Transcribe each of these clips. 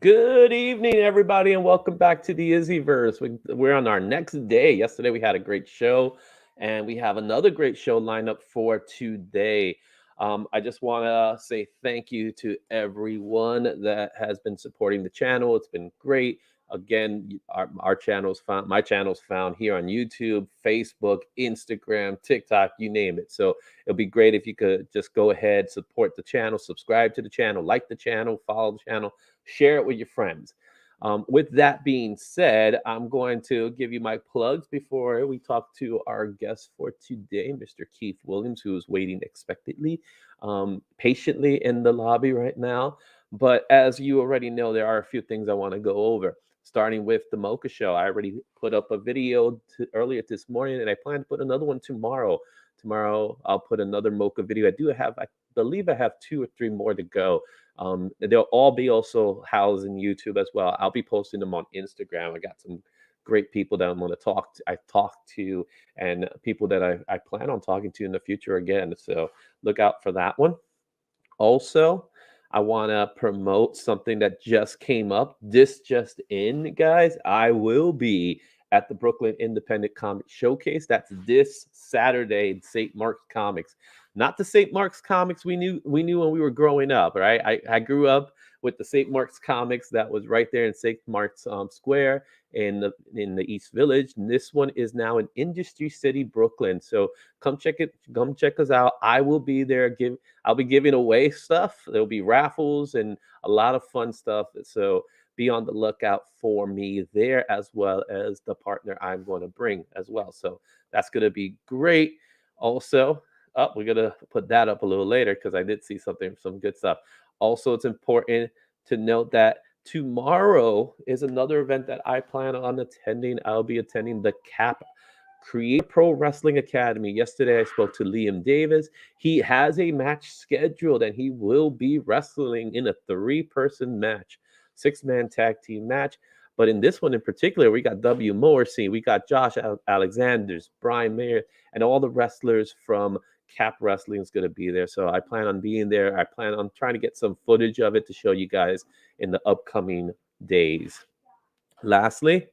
Good evening, everybody, and welcome back to the IzzyVerse. We're on our next day. Yesterday, we had a great show, and we have another great show lined up for today. I just want to say thank you to everyone that has been supporting the channel. It's been great. Again, our channel's found, my channel's found here on YouTube, Facebook, Instagram, TikTok, you name it. So it'll be great if you could just go ahead, support the channel, subscribe to the channel, like the channel, follow the channel, share it with your friends. With that being said, I'm going to give you my plugs before we talk to our guest for today, Mr. Keith Williams, who is waiting expectantly, patiently in the lobby right now. But as you already know, there are a few things I want to go over. Starting with the Mocha Show, I already put up a video earlier this morning, and I plan to put another one tomorrow. Tomorrow, I'll put another Mocha video. I believe I have two or three more to go. They'll all be also housed in YouTube as well. I'll be posting them on Instagram. I got some great people that I'm going to I talk to, and people that I plan on talking to in the future again. So look out for that one. Also, I want to promote something that just came up. This just in, guys. I will be at the Brooklyn Independent Comic Showcase. That's this Saturday in St. Mark's Comics. Not the St. Mark's Comics we knew when we were growing up, right? I grew up with the St. Mark's Comics that was right there in St. Mark's Square in the East Village. And this one is now in Industry City, Brooklyn. So come check us out. I will be there. I'll be giving away stuff. There'll be raffles and a lot of fun stuff. So be on the lookout for me there, as well as the partner I'm going to bring as well. So that's going to be great. Also, we're going to put that up a little later because I did see some good stuff. Also, it's important to note that tomorrow is another event that I plan on attending. I'll be attending the CAP Create Pro Wrestling Academy. Yesterday, I spoke to Liam Davis. He has a match scheduled, and he will be wrestling in a three-person match, six-man tag team match. But in this one in particular, we got W. Morrissey, we got Josh Alexander's, Brian Mayer, and all the wrestlers from Cap Wrestling is going to be there. So I plan on being there. I plan on trying to get some footage of it to show you guys in the upcoming days. Lastly,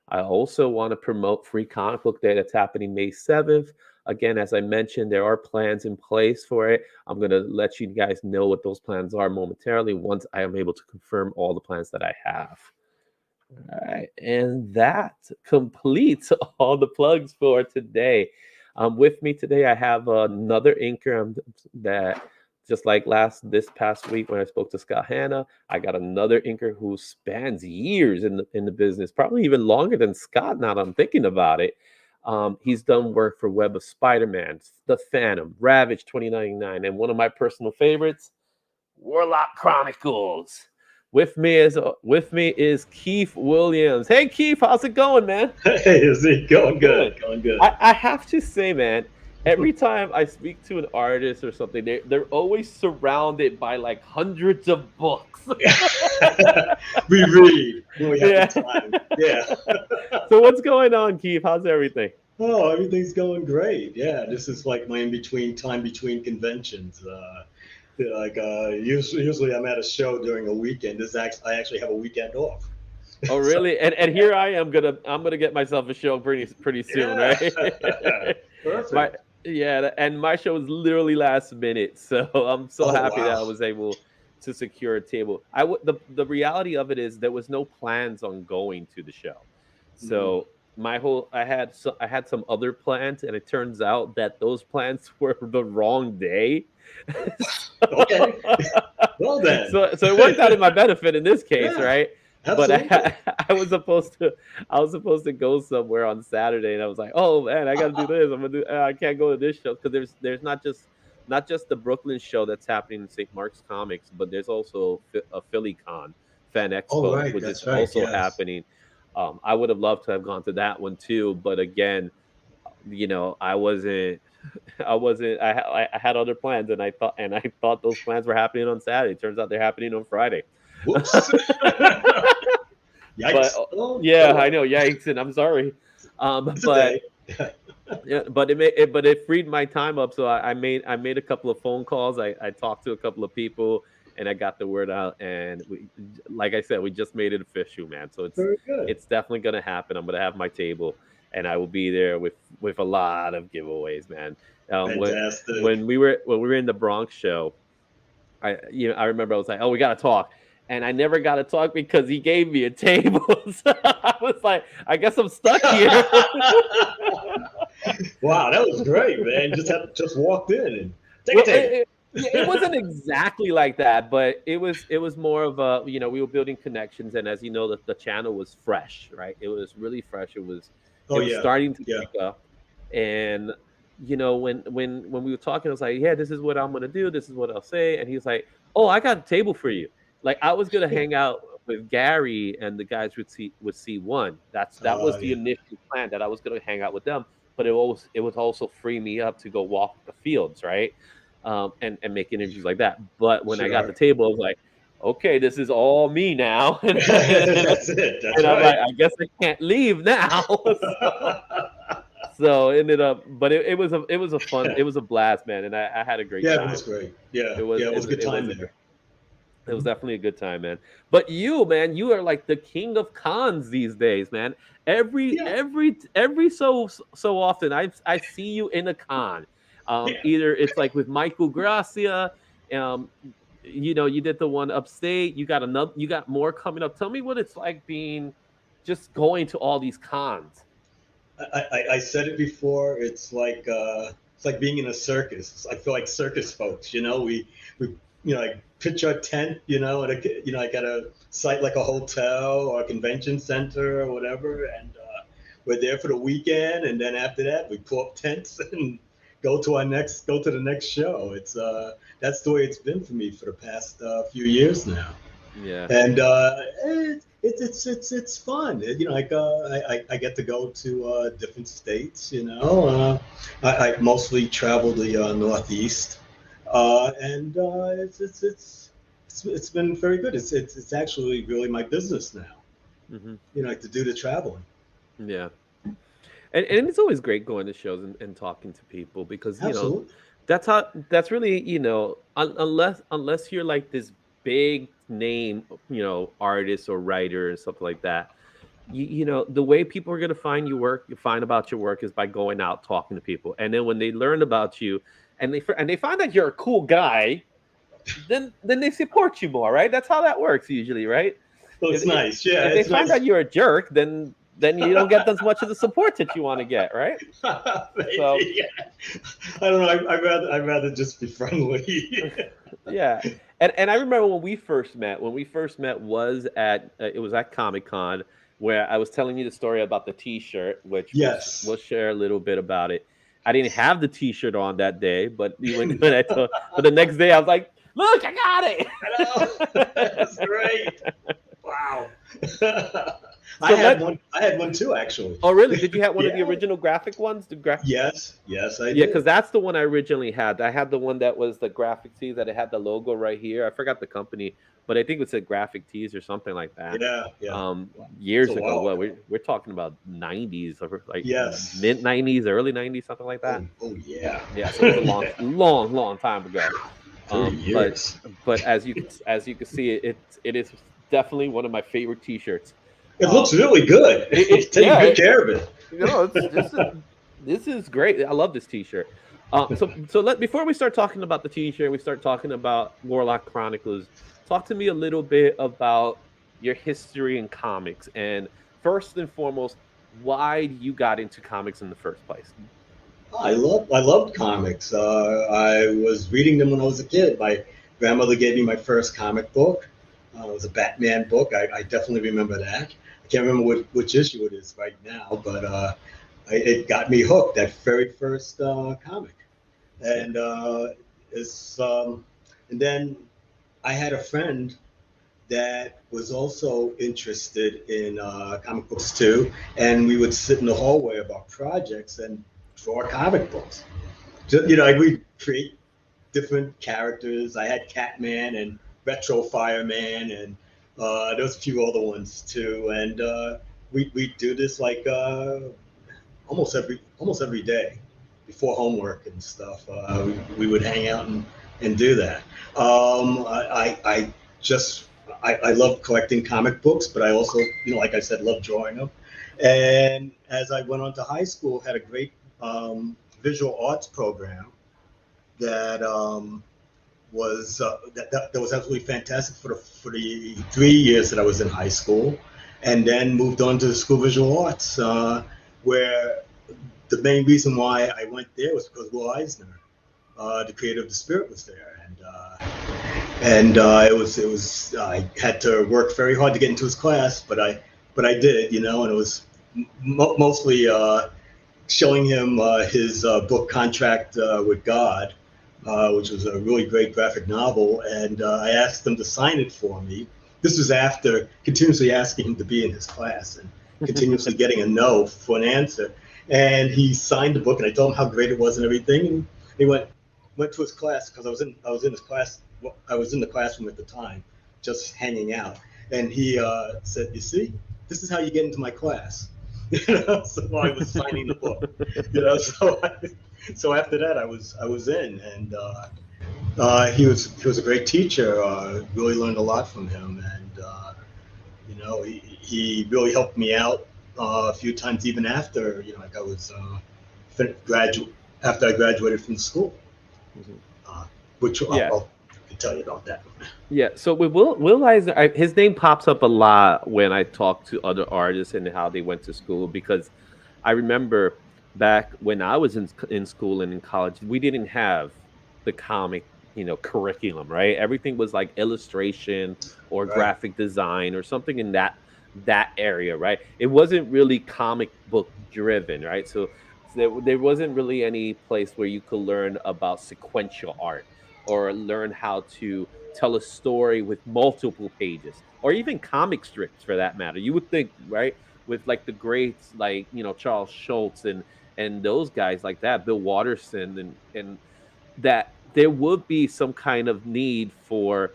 I also want to promote Free Comic Book Day that's happening May 7th. Again, as I mentioned, there are plans in place for it. I'm going to let you guys know what those plans are momentarily once I am able to confirm all the plans that I have. All right, and that completes all the plugs for today. With me today, I have another inker that, just like this past week when I spoke to Scott Hanna, I got another inker who spans years in the business, probably even longer than Scott. Now that I'm thinking about it, he's done work for Web of Spider-Man, The Phantom, Ravage 2099, and one of my personal favorites, Warlock Chronicles. With me is Keith Williams. Hey Keith, how's it going, man? Hey, is it going good? Good. Going good. I have to say, man, every time I speak to an artist or something, they're always surrounded by like hundreds of books. We read when we have Yeah. the time. Yeah. So what's going on, Keith? How's everything? Oh, everything's going great. Yeah, this is like my in between time between conventions. Usually I'm at a show during a weekend. I actually have a weekend off. Oh, So really? And here I am I'm gonna get myself a show pretty soon, yeah, right? my perfect. Yeah, and my show is literally last minute, so I'm so Oh happy that wow. I was able to secure a table. The reality of it is there was no plans on going to the show, Mhm. so I had some other plans, and it turns out that those plans were the wrong day. Okay. Well then. So it worked out in my benefit in this case, Yeah, right? But absolutely. I was supposed to go somewhere on Saturday, and I was like, oh man, I got to do this. I can't go to this show because there's not just the Brooklyn show that's happening in St. Mark's Comics, but there's also a Philly Con Fan Oh Expo, right, which is that's right. also Yes. happening. I would have loved to have gone to that one too, but again, I wasn't. I had other plans, and I thought those plans were happening on Saturday. Turns out they're happening on Friday. Whoops. But Yikes. Oh, yeah, oh I well. know. Yikes, and I'm sorry. It's a But day. yeah, but it freed my time up. So I made a couple of phone calls. I talked to a couple of people, and I got the word out, and like I said, we just made it official, man. So Very good. it's definitely gonna happen. I'm gonna have my table, and I will be there with a lot of giveaways, man. When Fantastic. when we were in the Bronx show, I remember I was like, oh, we gotta talk. And I never got to talk because he gave me a table. So I was like, I guess I'm stuck here. Wow, that was great, man. Just walked in and take a Well, table. yeah, it wasn't exactly like that, but it was more of a, we were building connections, and as you know, the channel was fresh, right? It was really fresh. Oh It was yeah, starting to yeah. pick up, and when we were talking, I was like, yeah, this is what I'm gonna do. This is what I'll say, and he's like, oh, I got a table for you. Like I was gonna hang out with Gary and the guys with C1. That was the Yeah, initial plan, that I was gonna hang out with them, but it was also free me up to go walk the fields, right? And make interviews like that. But when I got the sure. table, I was like, okay, this is all me now. and, That's it. That's I'm right. like, I guess I can't leave now. So ended up, but it was a blast, man, and I had a great Yeah, it was time. great. Yeah, It was yeah, it it, was a good it time was a there. it was Mhm. definitely a good time, man. But you, man, you are like the king of cons these days, man. Yeah, Every so often, I see you in a con. yeah. Either it's like with Michael Gracia, um, you did the one upstate. You got more coming up. Tell me what it's like being just going to all these cons. I said it before. It's like being in a circus. I feel like circus folks. We like pitch our tent. Like at a site like a hotel or a convention center or whatever, and we're there for the weekend. And then after that, we pull up tents and go to the next show. That's the way it's been for me for the past few years now, Yeah. and it's fun. I get to go to different states. I mostly travel the Northeast, and it's been very good. It's actually really my business now. Hmm. Like to do the traveling. Yeah. And it's always great going to shows and talking to people, because Absolutely. that's really, unless you're like this big name, artist or writer and stuff like that. The way people are going to find about your work is by going out talking to people, and then when they learn about you, and they find that you're a cool guy, then they support you more, right? That's how that works usually, right? Well, if, it's if, nice. Yeah, if they it's find nice. out you're a jerk, then you don't get as much of the support that you want to get, right? So Maybe. Yeah. I don't know. I'd rather just be friendly. yeah. And I remember when we first met. When we first met was at it was at Comic Con, where I was telling you the story about the T-shirt, which we'll Yes. share a little bit about it. I didn't have the T-shirt on that day, but but the next day I was like, "Look, I I know. got That's great. it!" Wow. I So had let one. I had one too, actually. Oh, really? Did you have one of the Yeah. original graphic ones? Yes. Yes, I Yeah, because did. that's the one I originally had. I had the one that was the graphic tee that it had the logo right here. I forgot the company, but I think it said Graphic Tees or something like that. Yeah. Yeah. It's a Years ago. while What ago. we're talking about 90s, or like Yes. mid 90s, early 90s, something like Oh. that. Oh yeah. Yeah, so it was a long, Yeah. long, long time ago. 30 But years. as you can see, it is definitely one of my favorite T-shirts. It looks Um, really good. it You're taking yeah, good care of it. it's just this is great. I love this T-shirt. So let before we start talking about the T-shirt, we start talking about Warlock Chronicles. Talk to me a little bit about your history in comics, and first and foremost, why you got into comics in the first place. I loved comics. I was reading them when I was a kid. My grandmother gave me my first comic book. It was a Batman book. I definitely remember that. I can't remember which issue it is right now, but it got me hooked. That very first comic, Yeah. and it's and then I had a friend that was also interested in comic books too, and we would sit in the hallway of our projects and draw comic books. Like we create different characters. I had Catman and Retro Fireman, and there was a few other ones too. And we do this like almost every day before homework and stuff. We would hang out and and do that. I just I love collecting comic books, but I also, like I said, love drawing them. And as I went on to high school, had a great visual arts program that that was absolutely fantastic for the 3 years that I was in high school, and then moved on to the School of Visual Arts, where the main reason why I went there was because Will Eisner, the creator of the Spirit, was there, it was I had to work very hard to get into his class, but I did, and it was mostly showing him his book Contract with God, which was a really great graphic novel, and I asked him to sign it for me. This was after continuously asking him to be in his class and continuously getting a no for an answer. And he signed the book, and I told him how great it was and everything. And he went to his class because I was in his class. I was in the classroom at the time, just hanging out. And he said, "You see, this is how you get into my class." So I was signing the book. So after that, I was in, and he was a great teacher. Really learned a lot from him, and he really helped me out a few times, even after like I was graduate after I graduated from school, Mhm. uh, which Yeah. I'll tell you about that. Yeah, so with Will Eisner, his name pops up a lot when I talk to other artists and how they went to school, because I remember back when I was in school and in college, we didn't have the comic, curriculum, right? Everything was like illustration or Right. graphic design or something in that area, right? It wasn't really comic book driven, right? So there wasn't really any place where you could learn about sequential art or learn how to tell a story with multiple pages or even comic strips for that matter. You would think, right, with like the greats like, Charles Schultz and those guys like that, Bill Watterson and that there would be some kind of need for,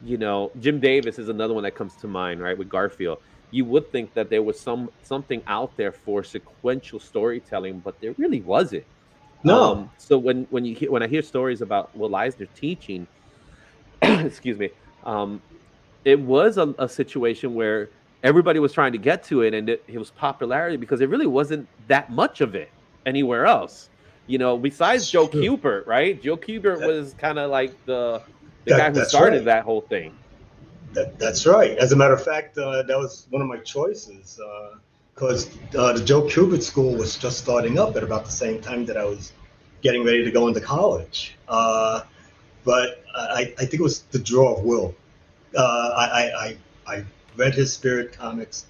Jim Davis is another one that comes to mind, right, with Garfield. You would think that there was something out there for sequential storytelling, but there really wasn't. No, So when I hear stories about Will Eisner teaching, excuse me, um, it was a situation where everybody was trying to get to it, and it was popularity because there really wasn't that much of it anywhere else. Besides it's Joe true. Kubert, right? Joe Kubert That, was kind of like the guy that who that's started right. that whole thing. That's right. As a matter of fact, that was one of my choices because the Joe Kubert School was just starting up at about the same time that I was getting ready to go into college. But I think it was the draw of Will. I read his Spirit comics.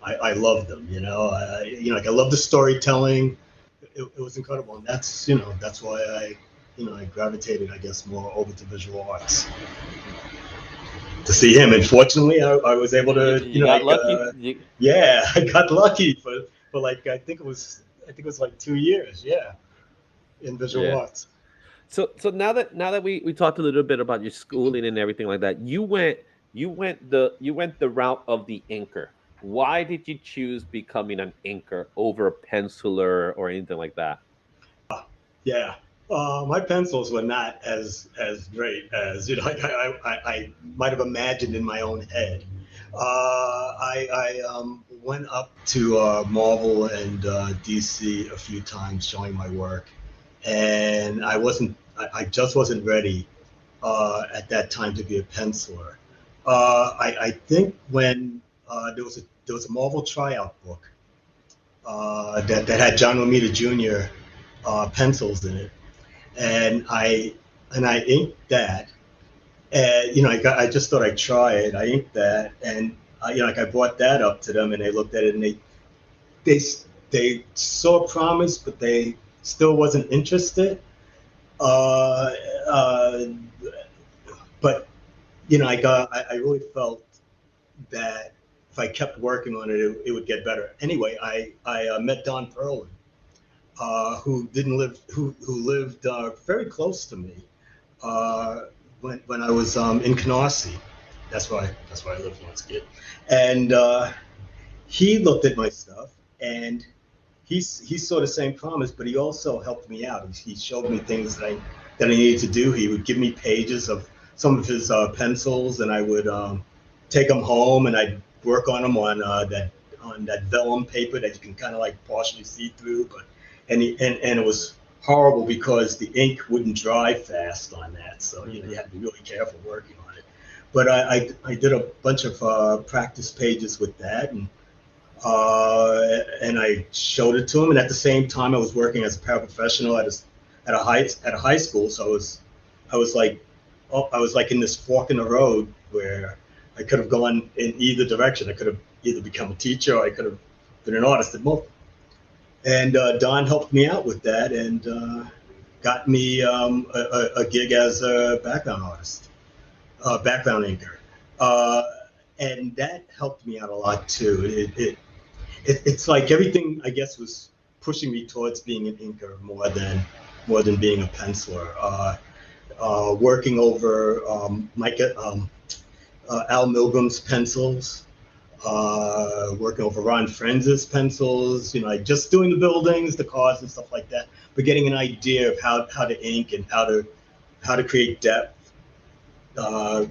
I loved them. Like I love the storytelling. It was incredible, and that's why I gravitated, I guess, more over to visual arts to see him. And fortunately, I was able You, to, you got lucky. yeah, I got lucky for like I think it was like 2 years, yeah, in visual Yeah. arts. So now that we talked a little bit about your schooling and everything like that, you went the route of the inker. Why did you choose becoming an inker over a penciler or anything like that? Yeah, my pencils were not as great as I might have imagined in my own head. I went up to Marvel and DC a few times showing my work, and I just wasn't ready at that time to be a penciler. I think when there was a Marvel tryout book that had John Romita Jr. Pencils in it, and I inked that, and I just thought I'd try it. I inked that, and like I brought that up to them, and they looked at it, and they they saw promise, but they still wasn't interested. Uh, uh, but I really felt that if I kept working on it, it would get better. Anyway, I met Don Perlin, who lived very close to me uh, when I was in Canarsie. That's where I lived when I was a kid, and he looked at my stuff, and he saw the same promise, but he also helped me out. He showed me things that I needed to do. He would give me pages of some of his pencils, and I would take them home, and I'd work on them on that vellum paper that you can kind of like partially see through. But and it was horrible because the ink wouldn't dry fast on that, so you had to be really careful working on it. But I did a bunch of practice pages with that, and I showed it to him. And at the same time, I was working as a paraprofessional at a high school. So I was like, I was like in this fork in the road where I could have gone in either direction. I could have either become a teacher or I could have been an artist at most. And Don helped me out with that and got me a gig as a background artist, background inker. And that helped me out a lot too. It's like everything, I guess, was pushing me towards being an inker more than being a penciler. Working over Al Milgram's pencils, working over Ron Frenz's pencils, like just doing the buildings, the cars, and stuff like that. But getting an idea of how to ink and how to create depth.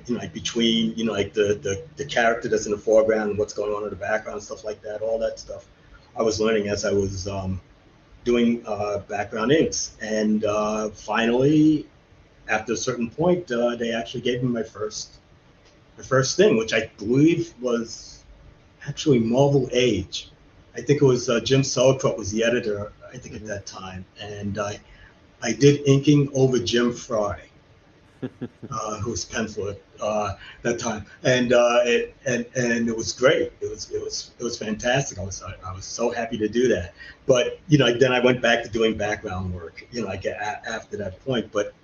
Like between, like the character that's in the foreground and what's going on in the background, stuff like that, all that stuff I was learning as I was doing background inks. And finally, after a certain point, they actually gave me my first thing, which I believe was actually Marvel Age. I think it was Jim Sauerkraut was the editor, I think, at that time. And I did inking over Jim Fry. Who was penciler that time, and it was great. It was fantastic. I was so happy to do that. But then I went back to doing background work. Like after that point. But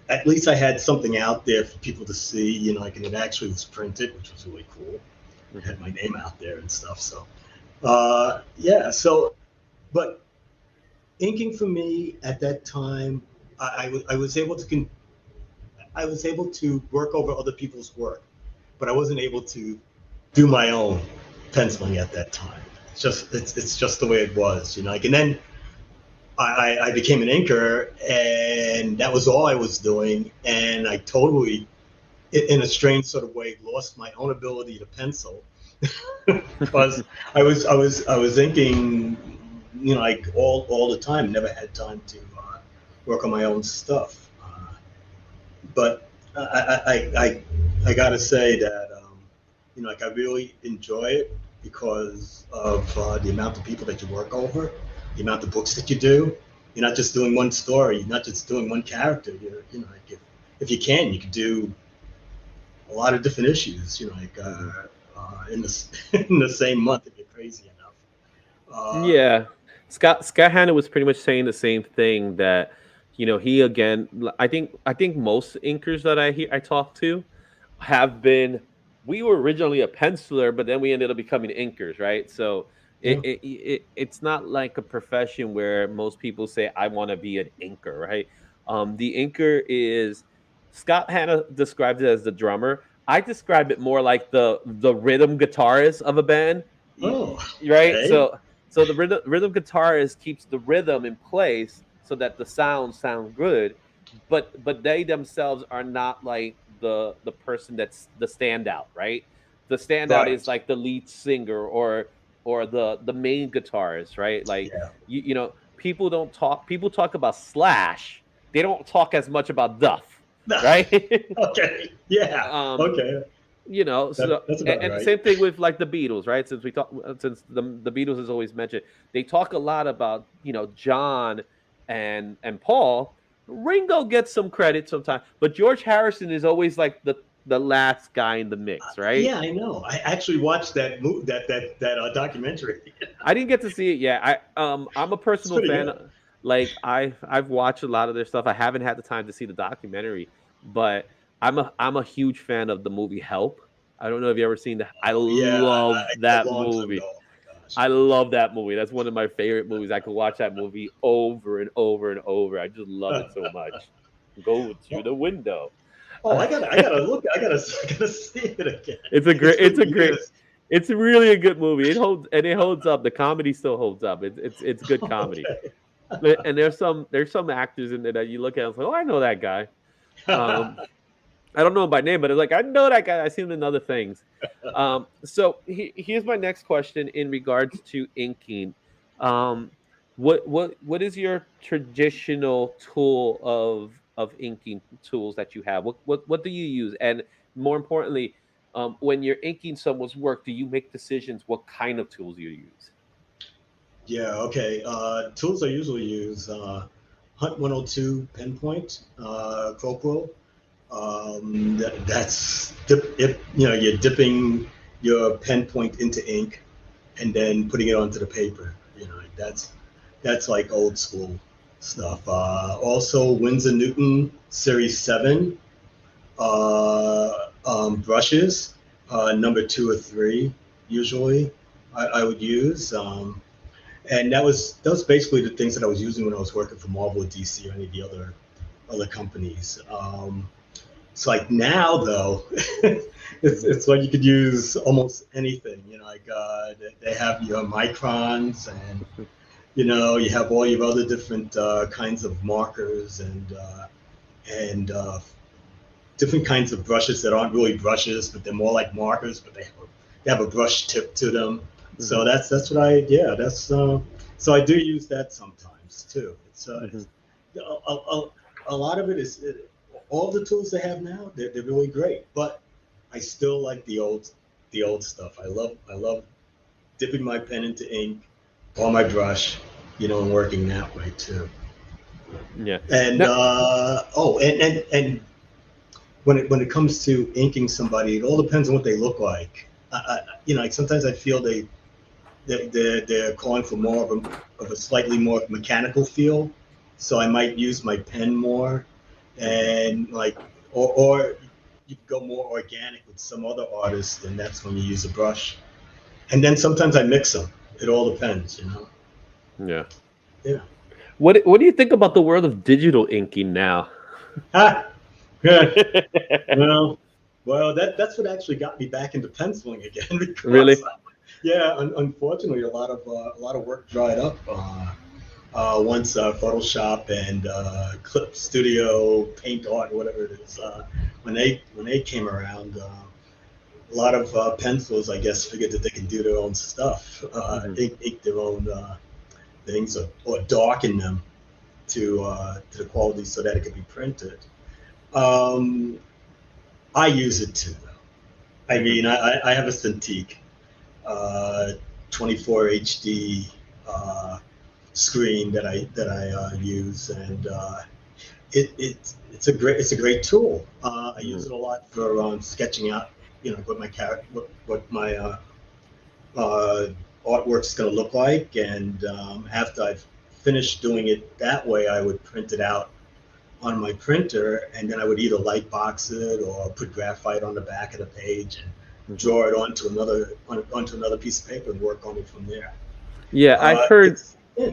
at least I had something out there for people to see. Like, and it actually was printed, which was really cool. It had my name out there and stuff. So yeah. So, but inking for me at that time, I was able to work over other people's work, but I wasn't able to do my own penciling at that time. It's just the way it was, Like, and then I became an inker, and that was all I was doing, and I totally, in a strange sort of way, lost my own ability to pencil because I was inking, like all the time. Never had time to work on my own stuff. But I gotta say that like I really enjoy it because of the amount of people that you work over, the amount of books that you do. You're not just doing one story, you're not just doing one character. Like if you can, you could do a lot of different issues. Like in the in the same month if you're crazy enough. Yeah, Scott Hanna was pretty much saying the same thing that he again. I think most inkers that I talk to have been. We were originally a penciler, but then we ended up becoming inkers, right? So Yeah. it's not like a profession where most people say I want to be an inker, right? The inker is Scott Hanna describes it as the drummer. I describe it more like the rhythm guitarist of a band, Oh, right? okay. So the rhythm guitarist keeps the rhythm in place so that the sounds sound good, but they themselves are not like the person that's the standout, right? The standout is Right. like the lead singer or the main guitarist, right? Like Yeah. people don't talk. People talk about Slash. They don't talk as much about Duff, right? Okay. Yeah. um, Okay. so That's about and right. same thing with like the Beatles, right? Since the Beatles is always mentioned, they talk a lot about John and Paul. Ringo gets some credit sometimes, but George Harrison is always like the last guy in the mix, right? Yeah, I know. I actually watched that that documentary. I didn't get to see it yet. I'm a It's personal pretty fan. good. Like I've watched a lot of their stuff. I haven't had the time to see the documentary, but I'm a huge fan of the movie Help. I don't know if you ever seen that. I Yeah, love a that long time movie. ago. Oh my gosh. I love that movie. That's one of my favorite movies. I could watch that movie over and over and over. I just love it so much. Go to Oh, the window. I gotta look. I gotta see it again. It's a It's great. It's been a great. years. It's really a good movie. It holds up. The comedy still holds up. It's good comedy. Okay. And there's some actors in there that you look at and say, oh, I know that guy. Um, I don't know him by name, but it's like I know that guy. I've seen him in other things. So here's my next question in regards to inking. Um, what is your traditional tool of inking tools that you have? What do you use? And more importantly, when you're inking someone's work, do you make decisions what kind of tools you use? Yeah, okay. Tools I usually use Hunt 102 pen point, Crocro. That's you're dipping your pen point into ink and then putting it onto the paper. That's like old school stuff. Also, Winsor Newton Series 7 brushes, number 2 or 3 usually I would use. And that was basically the things that I was using when I was working for Marvel, DC, or any of the other companies. It's like now though, it's like you could use almost anything. Like they have your microns, and you have all your other different kinds of markers and different kinds of brushes that aren't really brushes, but they're more like markers, but they have a brush tip to them. So Hmm. that's what I yeah that's so I do use that sometimes too. Hmm. It's a lot of it is all the tools they have now. They're really great, but I still like the old stuff. I love dipping my pen into ink or my brush, and working that way too. Yeah. And Now, and when it comes to inking somebody, it all depends on what they look like. Like sometimes I feel they're calling for more of a slightly more mechanical feel, so I might use my pen more, mhm. and like or you can go more organic with some other artists, and that's when you use a brush. And then sometimes I mix them. It all depends. Yeah. Yeah. What do you think about the world of digital inking now? Ah, yeah. Well, well, that's what actually got me back into penciling again because Really? yeah, unfortunately, a lot of work dried up once Photoshop and Clip Studio, Paint Art, whatever it is, when they came around. A lot of pencils, I guess, figured that they can do their own stuff, Hmm. ink their own things, or darken them to the quality so that it could be printed. Um, I use it too, though. I Hmm. mean, I have a Cintiq uh, 24 HD uh, screen that I use, and it's a great tool. I use it a lot for sketching out, what my what my uh, artwork's going to look like, and after I've finished doing it that way, I would print it out on my printer, and then I would either light box it or put graphite on the back of the page and Hmm. draw it onto another piece of paper and work on it from there. Yeah, I heard It's yeah.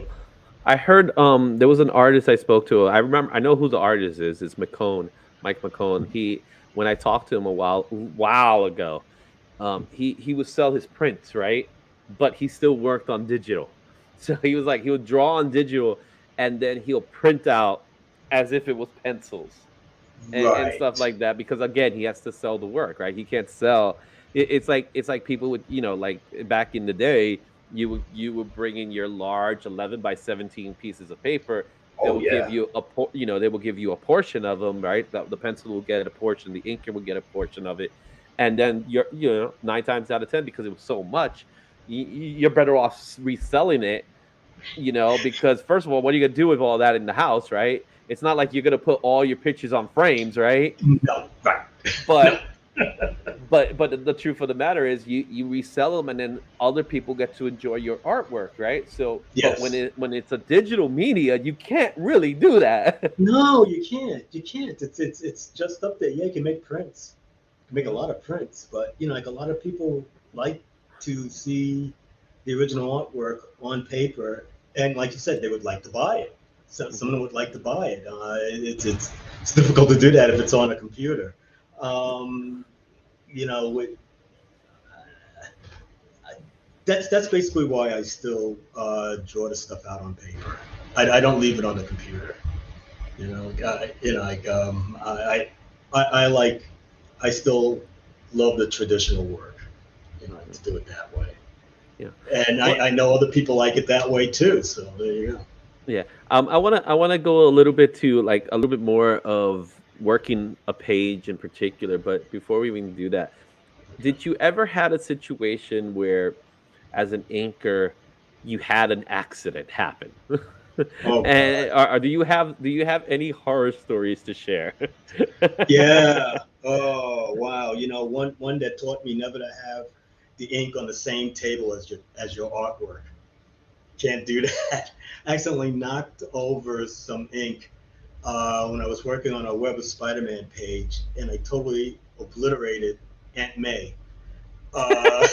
I heard there was an artist I spoke to. I know who the artist is. It's McCone, Mike McCone. He When I talked to him a while ago, he would sell his prints, right? But he still worked on digital. So he was like he would draw on digital and then he'll print out as if it was pencils and stuff Right. like that because again he has to sell the work, right? He can't sell it's like people would like back in the day you would bring in your large 11 by 17 pieces of paper. They Oh will give yeah. you they will give you a portion of them, right? The pencil will get a portion, the inker will get a portion of it, and then you're 9 times out of 10 because it was so much you're better off reselling it, because first of all, what are you gonna do with all that in the house, right? It's not like you're gonna put all your pictures on frames, right? No. Right. No. But but the truth of the matter is you resell them and then other people get to enjoy your artwork, right? So but when Yes. it's a digital media, you can't really do that. No, you can't. You can't. It's just up there. Yeah, you can make prints. You can make a Mhm, lot of prints, but like a lot of people like to see the original artwork on paper, and like you said, they would like to buy it. So mhm. someone would like to buy it. It's difficult to do that if it's on a computer. Um, with that's basically why I still draw the stuff out on paper. I don't leave it on the computer. Like I like I still love the traditional work. To do it that way. Yeah. And Well, I know other people like it that way too. So there you go. yeah. I wanna go a little bit to like a little bit more of working a page in particular, but before we even do that, Okay. did you ever had a situation where as an inker you had an accident happen? Oh God. And do you have any horror stories to share? Yeah. Oh wow. One that taught me never to have the ink on the same table as your artwork. Can't do that. I accidentally knocked over some ink when I was working on a Web of Spider-Man page, and I totally obliterated Aunt May. Uh,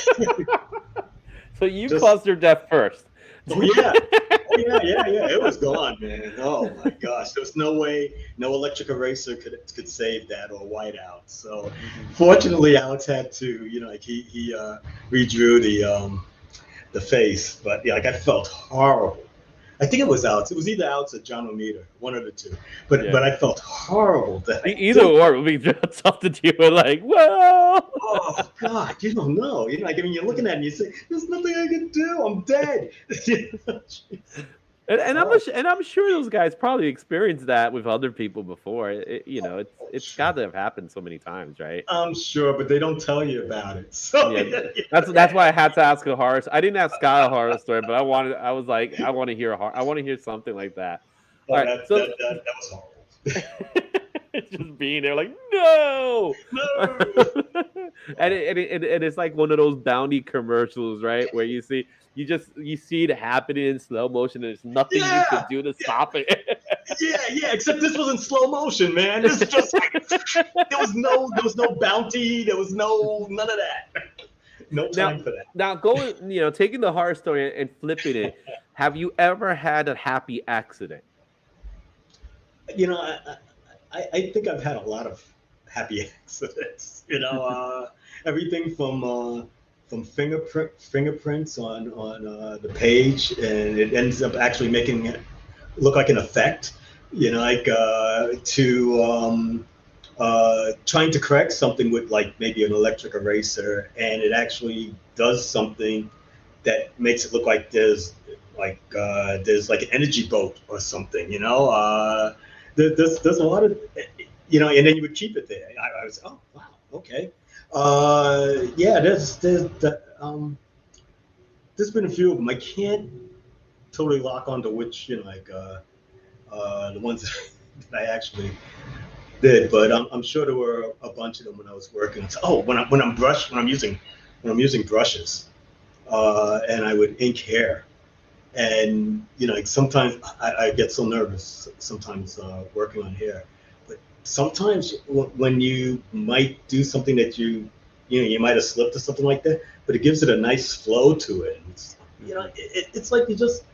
So you just caused her death first. oh yeah, oh yeah. It was gone, man. Oh my gosh, there was no way, no electric eraser could save that or whiteout. So Mhm. fortunately, Alex had to, like he redrew the face, but yeah, like I felt horrible. I think it was Alex. It was either Alex or John Romita, one of the two. But Yeah. but I felt horrible that I Either did. or would be something you were like, whoa. Oh God, you don't know. Like I mean, you're looking at it and you say, "There's nothing I can do. I'm dead." Jeez. And Oh, I'm sure those guys probably experienced that with other people before. It's sure. got to have happened so many times, right? I'm sure, but they don't tell you about it. So Yeah, that's yeah. why I had to ask a horror. I didn't ask Scott a horror story, but I was like, I want to hear I want to hear something like that. All Oh, right, that so that that, that was horrible. just being there, like no, No. and it's like one of those bounty commercials, right? Where you see it happening in slow motion, and there's nothing you Yeah, could do to yeah, stop it. yeah. Except this was in slow motion, man. This is just like there was no bounty. There was none of that. No now, time for that. going, taking the horror story and flipping it. Have you ever had a happy accident? You know, I think I've had a lot of happy accidents. Everything from fingerprints on the page, and it ends up actually making it look like an effect. Like to trying to correct something with like maybe an electric eraser, and it actually does something that makes it look like there's like an energy boat or something. There's a lot of and then you would keep it there. I was oh wow okay. Yeah, there's been a few of them. I can't totally lock onto which the ones that I actually did, but I'm sure there were a bunch of them when I was working. So, when I'm using brushes, and I would ink hair, and like sometimes I get so nervous sometimes working on hair, but sometimes when you might do something that you might have slipped or something like that, but it gives it a nice flow to it. And Mhm. it's like you just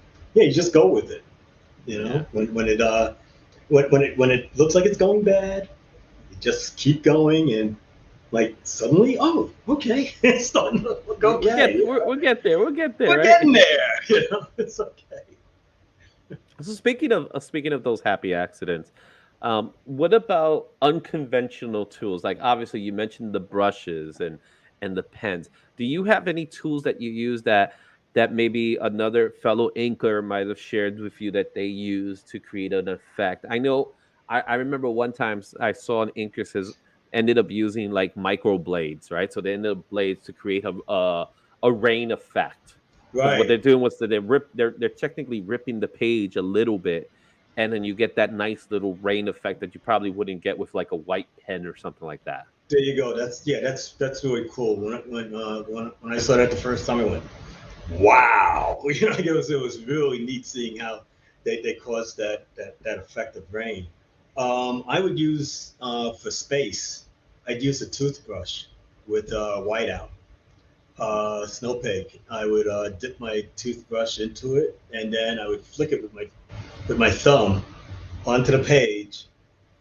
go with it. Yeah. When it looks like it's going bad, you just keep going, and like suddenly, oh, okay, it's starting to look okay. We'll get there. We'll get there, We're right? getting there. It's okay. So speaking of those happy accidents, what about unconventional tools? Like obviously you mentioned the brushes and the pens. Do you have any tools that you use that maybe another fellow inker might have shared with you that they use to create an effect? I know I remember one time I saw an inker says ended up using like micro blades, right? So they ended up blades to create a rain effect because what Right. they're doing was that they're technically ripping the page a little bit, and then you get that nice little rain effect that you probably wouldn't get with like a white pen or something like that. There you go. That's really cool. When I saw that the first time, I went, wow. Like it was really neat seeing how they caused that effect of rain. I would use for space. I'd use a toothbrush with whiteout. Snow pig. I would dip my toothbrush into it, and then I would flick it with my thumb onto the page.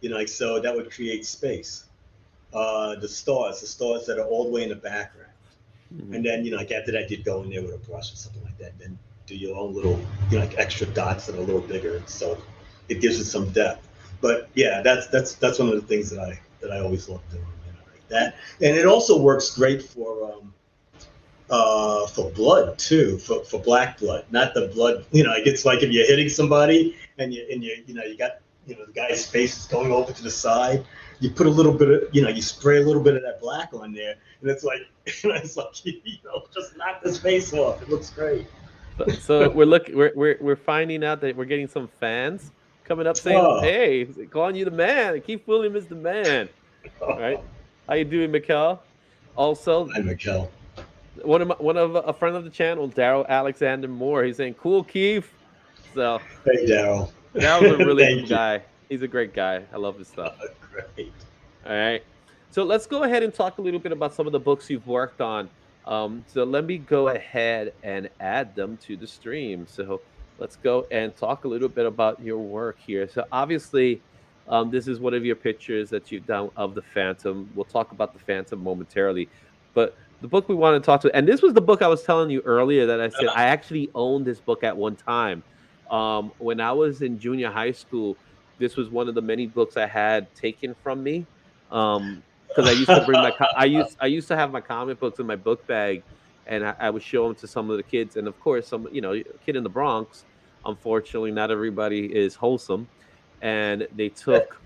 Like so that would create space. The stars that are all the way in the background. And then, like after that, you'd go in there with a brush or something like that, and then do your own little, like extra dots that are a little bigger, so it gives it some depth. But yeah, that's one of the things that I always love doing, like that. And it also works great for blood too, for black blood, not the blood. It gets like if you're hitting somebody and you got the guy's face is going over to the side. You put a little bit of you spray a little bit of that black on there, and it's like it's like just knock his face off. It looks great. So we're finding out that we're getting some fans coming up saying, Oh, "Hey, calling you the man. Keep fooling him as the man." Right? How you doing, Mikkel? Also, hi, Mikkel. one of a friend of the channel, Daryl Alexander Moore. He's saying, "Cool, Keith." So Hey, Daryl. Daryl's a really cool Thank you. guy. He's a great guy. I love his stuff. Great. All right. So let's go ahead and talk a little bit about some of the books you've worked on. So let me go ahead and add them to the stream. So let's go and talk a little bit about your work here. So obviously, this is one of your pictures that you've done of the Phantom. We'll talk about the Phantom momentarily. But the book we want to talk to, and this was the book I was telling you earlier that I said I actually owned this book at one time. When I was in junior high school, this was one of the many books I had taken from me. Because I used to bring I used to have my comic books in my book bag, and I would show them to some of the kids. And of course, some kid in the Bronx. Unfortunately, not everybody is wholesome, and they took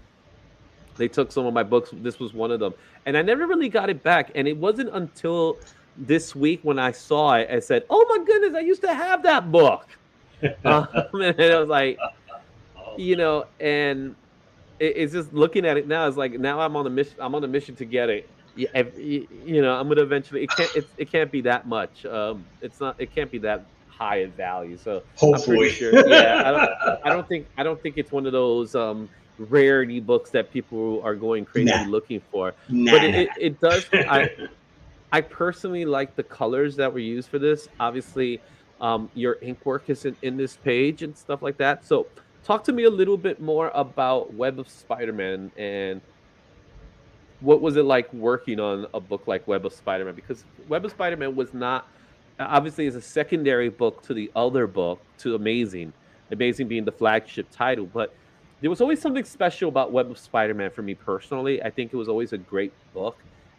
some of my books. This was one of them, and I never really got it back. And it wasn't until this week when I saw it, I said, "Oh my goodness, I used to have that book." And I was like, and it's just looking at it now. It's like now I'm on a mission. I'm on a mission to get it. Yeah, I'm gonna eventually. It can't be that much. It's not. It can't be that high in value. So I'm pretty Hopefully. sure. Yeah, I don't think it's one of those rarity books that people are going crazy Nah. looking for. But Nah. it does. I personally like the colors that were used for this. Obviously, your ink work is in this page and stuff like that. So talk to me a little bit more about Web of Spider-Man and what was it like working on a book like Web of Spider-Man? Because Web of Spider-Man was not obviously is a secondary book to the other book to Amazing, Amazing being the flagship title, but there was always something special about Web of Spider-Man for me personally. I think it was always a great book,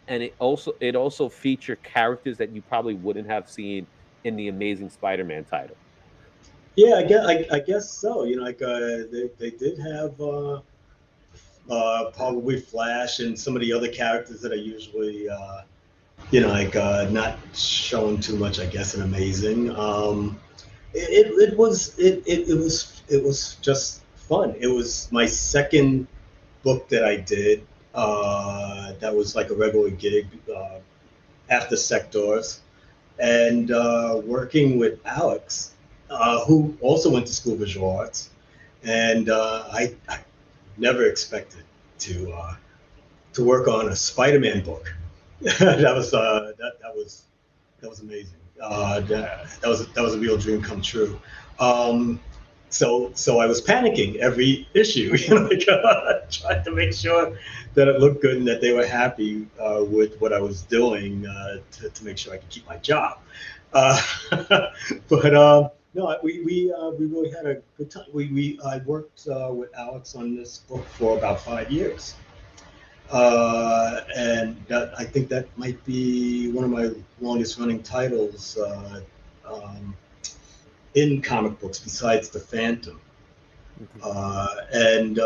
and it also featured characters that you probably wouldn't have seen in the Amazing Spider-Man title. Yeah, I guess so. Like they did have probably Flash and some of the other characters that are usually like not shown too much, I guess, in Amazing. It was just fun. It was my second book that I did. That was like a regular gig after Sectors, and working with Alex, who also went to School of Visual Arts, and I never expected to work on a Spider-Man book. That was amazing. That was a real dream come true. Um, so I was panicking every issue, like trying to make sure that it looked good and that they were happy with what I was doing to make sure I could keep my job. Uh, but no, we really had a good time. I worked with Alex on this book for about 5 years. And I think that might be one of my longest running titles um, in comic books besides the Phantom. And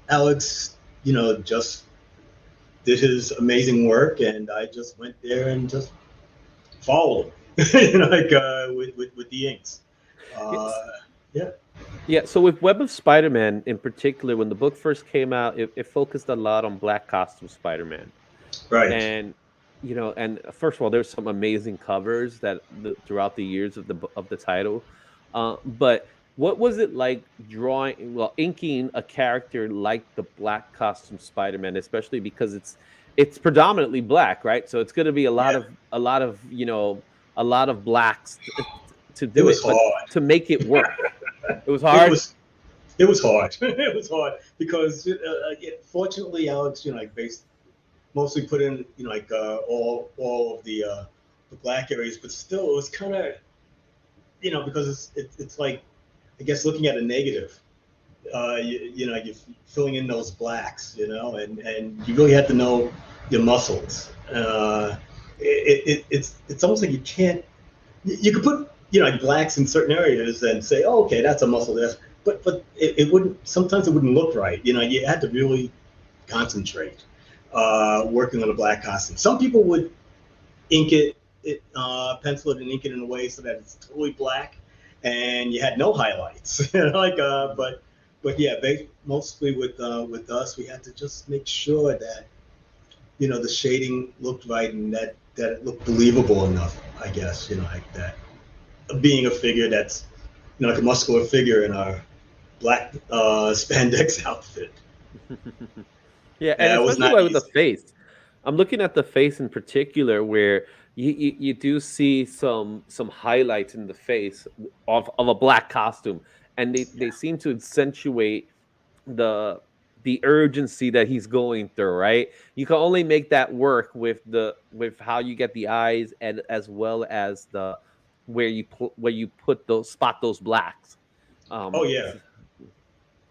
Alex, just did his amazing work, and I just went there and just followed him, like with the inks. Yes. Yeah. Yeah, so with Web of Spider-Man in particular, when the book first came out, it focused a lot on black costume Spider-Man. Right. And and first of all, there's some amazing covers throughout the years of the title. But what was it like inking a character like the black costume Spider-Man, especially because it's predominantly black, right? So it's going to be Yeah. a lot of blacks to It do it, was but hard. to make it work, it was It hard. was it was hard. It was hard because fortunately, Alex, like mostly put in, like all of the black areas, but still it was kind of, because it's like, I guess, looking at a negative. You're filling in those blacks, and you really have to know your muscles. It's almost like you can't. You could put, like blacks in certain areas and say, oh, okay, that's a muscle there, but it wouldn't. Sometimes it wouldn't look right. You had to really concentrate working on a black costume. Some people would ink pencil it and ink it in a way so that it's totally black, and you had no highlights. But yeah, mostly with us, we had to just make sure that the shading looked right and that it looked believable enough. I guess like that, being a figure that's like a muscular figure in our black spandex outfit. Yeah, and Yeah, it was especially not like with the easy. face. I'm looking at the face in particular, where you do see some highlights in the face of a black costume, and they seem to accentuate the urgency that he's going through. Right, you can only make that work with how you get the eyes, and as well as the where you put those spot those blacks. Oh Um, yeah,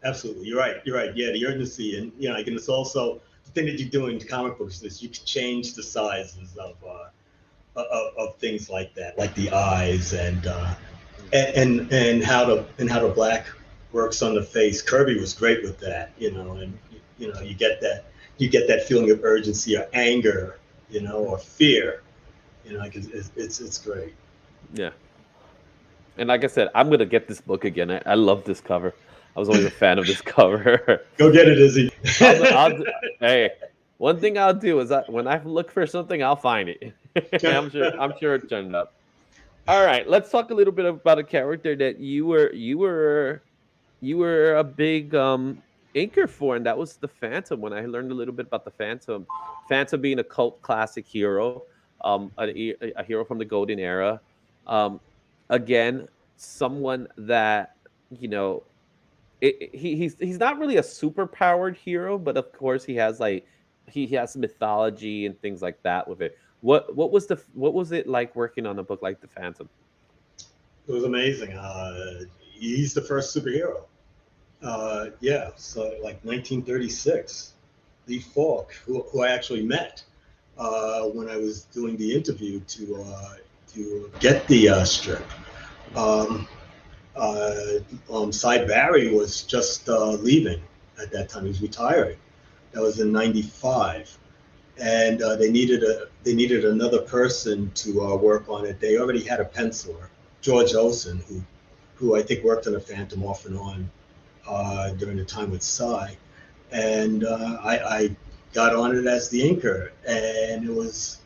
absolutely. You're right. You're right. Yeah, the urgency, and like, and it's also the thing that you do in comic books is you can change the sizes of things like that, like the eyes and how the black works on the face. Kirby was great with that, and you get that feeling of urgency or anger, or fear, like it's great. yeah. And like I said, I'm gonna get this book again. I love this cover. I was always a fan of this cover. Go get it, Izzy. I'll hey, one thing I'll do is when I look for something, I'll find it. I'm sure it turned up. All right, let's talk a little bit about a character that you were a big inker for, and that was the Phantom. When I learned a little bit about the Phantom, Phantom being a cult classic hero, a hero from the golden era. Um, again, someone that you know he's not really a super powered hero, but of course he has like he has mythology and things like that with it. What was it like working on a book like the Phantom? It was amazing. He's the first superhero. Yeah, so like 1936, Lee Falk, who I actually met when I was doing the interview to get the strip. Um, Cy Barry was just leaving at that time. He was retiring. That was in '95, and they needed another person to work on it. They already had a penciler, George Olson, who I think worked on the Phantom off and on during the time with Cy, and I got on it as the inker, and it was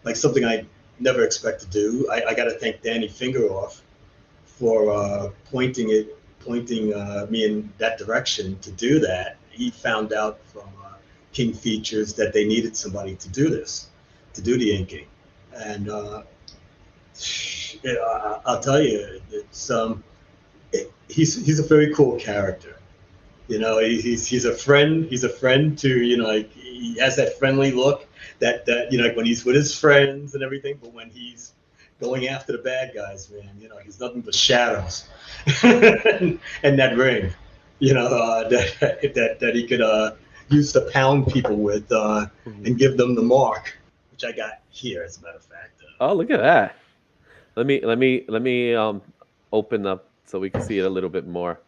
like something I never expect to do. I got to thank Danny Fingeroff for pointing me in that direction to do that. He found out from King Features that they needed somebody to do this, to do the inking, and I'll tell you, he's a very cool character. He's a friend. He's a friend to like he has that friendly look that like when he's with his friends and everything, but when he's going after the bad guys, man, he's nothing but shadows and that ring, that he could use to pound people with Mhm. and give them the mark, which I got here, as a matter of fact. Oh, look at that. Let me open up so we can see it a little bit more.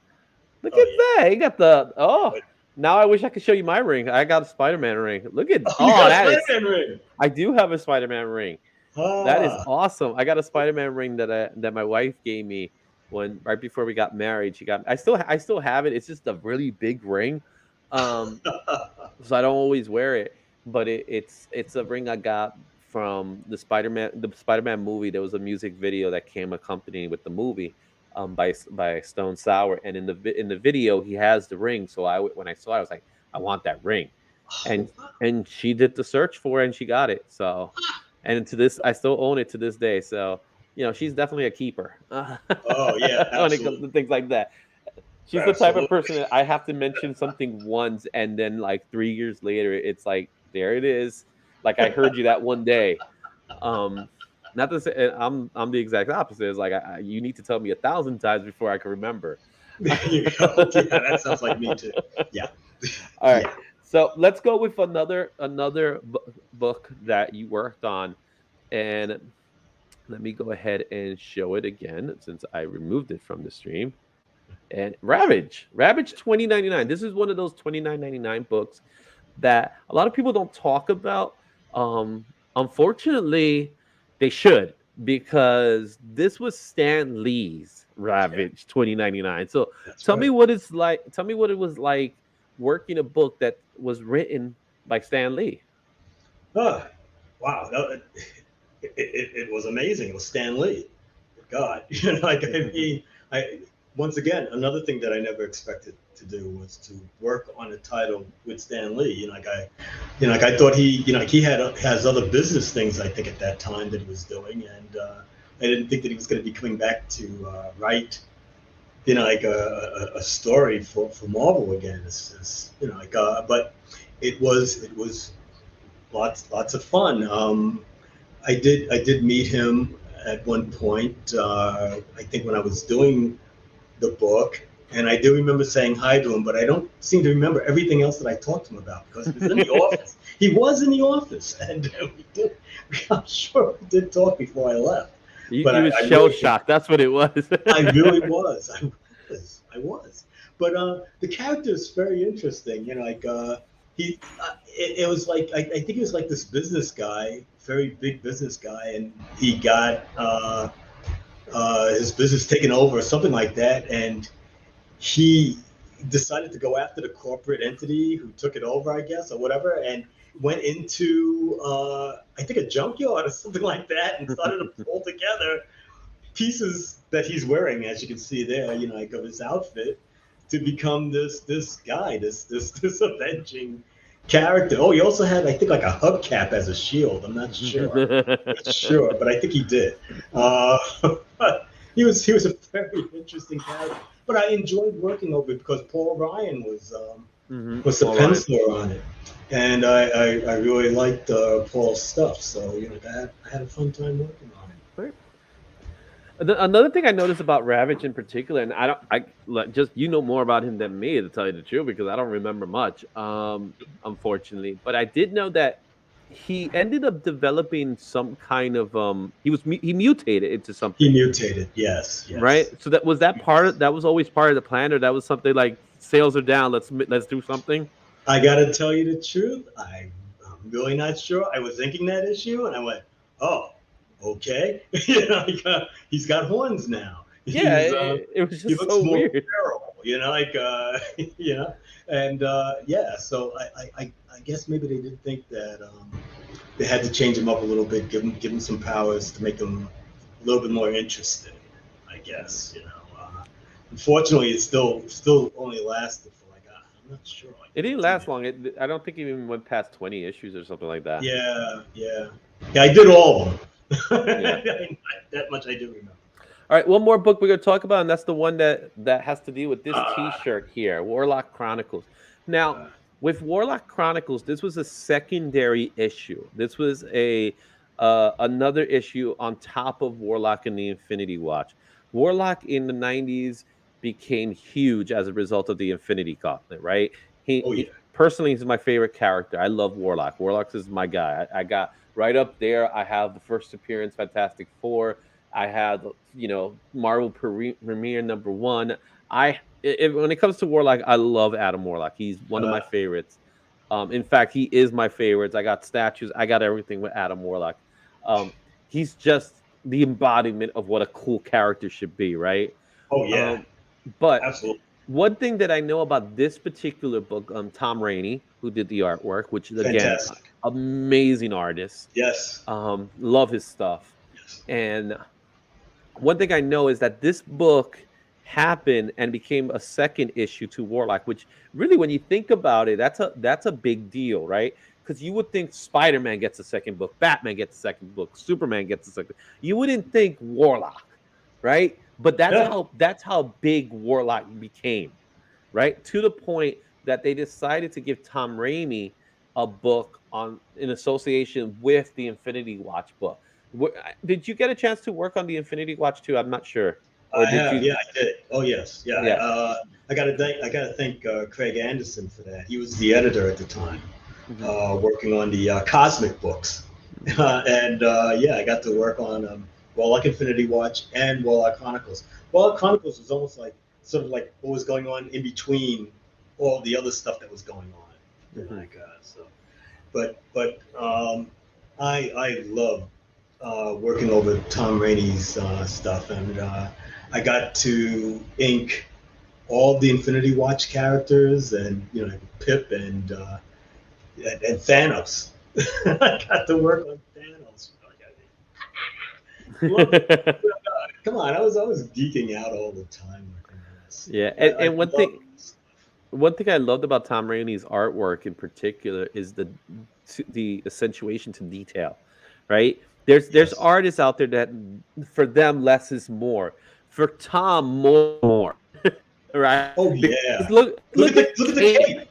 Look Oh at yeah. that. You got the now I wish I could show you my ring. I got a Spider-Man ring. Look at Oh, you got a that is Spider-Man ring. I do have a Spider-Man ring. That is Ah. awesome. I got a Spider-Man ring that my wife gave me when right before we got married. She got I still have it. It's just a really big ring. Um so I don't always wear it, but it's a ring I got from the Spider-Man movie. There was a music video that came accompanying with the movie by Stone Sour, and in the video he has the ring. So when I saw it, I was like, I want that ring, and she did the search for it and she got it. So and to this I still own it to this day. So she's definitely a keeper Oh yeah, when it comes absolutely, to things like that. She's the type of absolutely. person that I have to mention something once, and then like 3 years later, it's like there it is. Like I heard you that one day. Um, Not to say I'm the exact opposite. It's like you need to tell me 1,000 times before I can remember. There you go. Yeah, that sounds like me too. Yeah, All right. yeah. So let's go with another book that you worked on, and let me go ahead and show it again since I removed it from the stream. And Ravage 2099. This is one of those 29.99 books that a lot of people don't talk about. Um, Unfortunately, they should because this was Stan Lee's Yeah, Ravage 2099. So that's tell me right. what it's like. Tell me what it was like working a book that was written by Stan Lee. Oh, wow. It was amazing. It was Stan Lee. God, like I mean, I once again another thing that I never expected to do was to work on a title with Stan Lee. Like I thought like he has other business things I think at that time that he was doing, and I didn't think that he was going to be coming back to write, like a story for Marvel again. But it was lots of fun. I did meet him at one point. I think when I was doing the book, and I do remember saying hi to him, but I don't seem to remember everything else that I talked to him about because he was in the office. He was in the office, and we did. I'm sure we did talk before I left, but You was I shell really, shocked. That's what it was. I really was. I was. But the character is very interesting. It was like I think he was like this business guy, very big business guy, and he got his business taken over or something like that, and he decided to go after the corporate entity who took it over, I guess, or whatever, and went into I think a junkyard or something like that, and started to pull together pieces that he's wearing, as you can see there, like of his outfit, to become this guy, this avenging character. Oh, he also had, I think, like a hubcap as a shield. I'm not sure, but I think he did. But he was a very interesting character. But I enjoyed working over it because Paul Ryan was the All right. penciler on it, and I really liked Paul's stuff. So I had a fun time working on it. Another thing I noticed about Ravage in particular, and I don't, I like, just you know more about him than me to tell you the truth because I don't remember much, unfortunately. But I did know that he ended up developing some kind of he mutated into He something, mutated. Yes, right? yes. So that was always part of the plan, or that was something like sales are down. Let's do something. I gotta tell you the truth. I'm really not sure. I was thinking that issue, and I went, "Oh, okay." He's got horns now. Yeah, it was He just looks so more weird. feral. And yeah. So I guess maybe they did think that they had to change him up a little bit, give him some powers to make him a little bit more interesting. I guess. Unfortunately, it still only lasted for like I'm not sure, like It didn't 15 last years. long. I don't think it even went past 20 issues or something like that. Yeah, yeah, yeah. I did all of them. Yeah. That much I do remember. All right, one more book we're going to talk about, and that's the one that has to deal with this Uh, T-shirt here, Warlock Chronicles. Now, uh, with Warlock Chronicles, this was a secondary issue. This was a another issue on top of Warlock and the Infinity Watch. Warlock in the '90s became huge as a result of the Infinity Gauntlet, right? oh He yeah. personally is my favorite character. I love Warlock. Warlock is my guy. I got right up there. I have the first appearance, Fantastic Four. I had, Marvel Premiere #1. When it comes to Warlock, I love Adam Warlock. He's one of my Uh, favorites. In fact, he is my favorites. I got statues. I got everything with Adam Warlock. Um, he's just the embodiment of what a cool character should be, right? oh yeah. Um, but Absolutely one thing that I know about this particular book, Tom Rainey, who did the artwork, which again, fantastic. amazing artist. Yes. Love his stuff. Yes. And one thing I know is that this book happened and became a second issue to Warlock, which really, when you think about it, that's a big deal, right? Because you would think Spider-Man gets a second book, Batman gets a second book, Superman gets a second. You wouldn't think Warlock, right? But Yeah. that's how big Warlock became, right? To the point that they decided to give Tom Raimi a book on in association with the Infinity Watch book. Did you get a chance to work on the Infinity Watch too? I'm not sure. Or I did have, you? yeah, I did. Oh yes, yeah. Yeah. I gotta thank Craig Anderson for that. He was the editor at the time, Hmm. working on the cosmic books, Hmm. and yeah, I got to work on Warlock Infinity Watch and Warlock Chronicles. Warlock Chronicles was almost like sort of like what was going on in between all the other stuff that was going on. Hmm. Like so, but I love working over Tom Rainey's stuff, and I got to ink all the Infinity Watch characters, and Pip and Thanos. I got to work on Thanos. Love it. Come on, I was geeking out all the time working on this Yeah, stuff. I and love this. one thing I loved about Tom Rainey's artwork in particular is the accentuation to detail, right? There's Yes. artists out there that for them less is more. For Tom, more, right? Oh Because yeah. look at Look at the Kate. cape.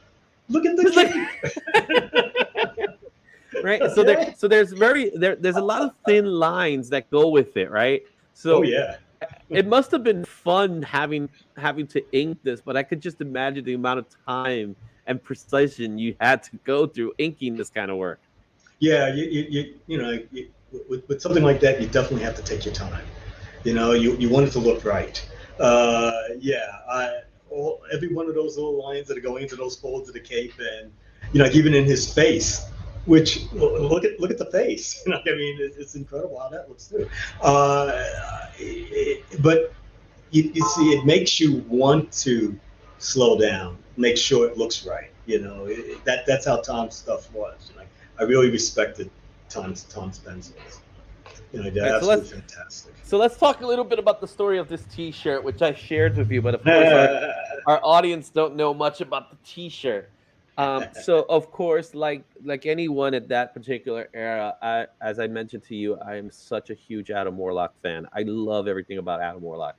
Look at the Look, cape. right? Yeah. There's a lot of thin lines that go with it, right? Oh So yeah. it must have been fun having to ink this, but I could just imagine the amount of time and precision you had to go through inking this kind of work. Yeah. With something like that, you definitely have to take your time. You want it to look right. Yeah. Every one of those little lines that are going into those folds of the cape, and like even in his face, which look at the face. I mean, it's incredible how that looks too. Uh, but you see, it makes you want to slow down, make sure it looks right. That's how Tom's stuff was. I really respected Tom's pencils. All They're right, absolutely fantastic. so let's talk a little bit about the story of this T-shirt, which I shared with you, but of course our audience don't know much about the T-shirt. So of course, like anyone at that particular era, as I mentioned to you, I am such a huge Adam Warlock fan. I love everything about Adam Warlock,